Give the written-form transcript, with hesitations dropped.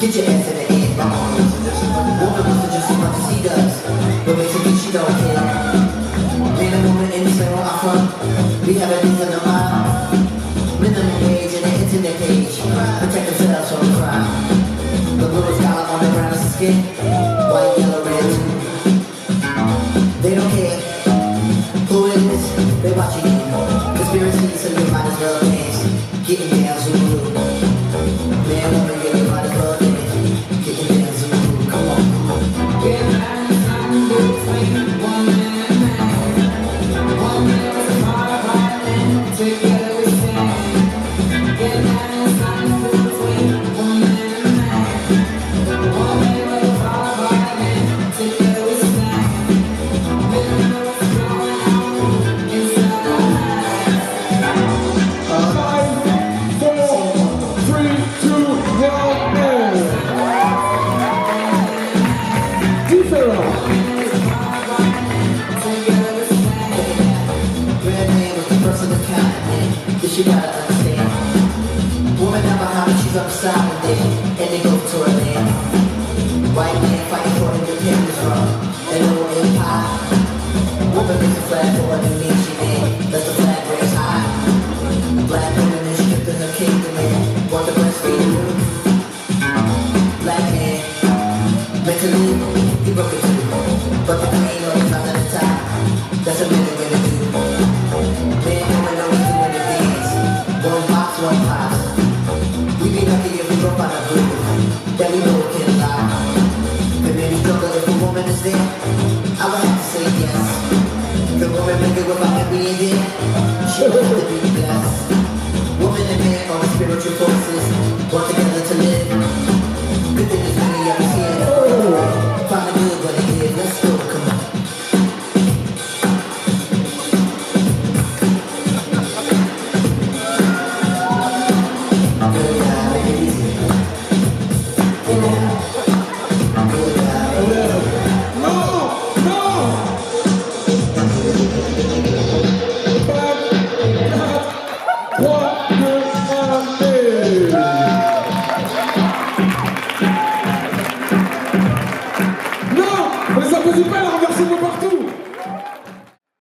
Get your ass in the end, come on. Woman wants to just as much as he does, but basically she don't care. Man and woman in the same where I'm from, we have a things in the mind. Minimum wage and an internet page, protect themselves from crime. The blue collar on the brown is skin, white, yellow, red too. They don't care who it is, they watching you. Conspiracy, so you might as well dance. Getting down, Zulu. Man, woman, get it, might as well dance. She gotta understand. Woman never how she's upside down, and they go to her land. White man fighting for independence from an old empire. Woman makes a flag for a new nation, man. That's the flag raised high. Black woman is stripped in her kingdom, man. Want the breastfeed the room. Black man, meant to live, he broke it too. But the queen always found at the top. That's a minute when it do. Man, woman always doing the dance. One box, one pop. We be lucky if we go find a group. Then we know it can lie. But maybe struggle if a woman is there. I would have to say yes. The woman make it without me being there. She would have to be blessed. Woman and man are the spiritual forces. Work together to live. Good thing is many of us here. Find the good what it is. Let's go, come on. Non, mais ça ne peut pas la renverser.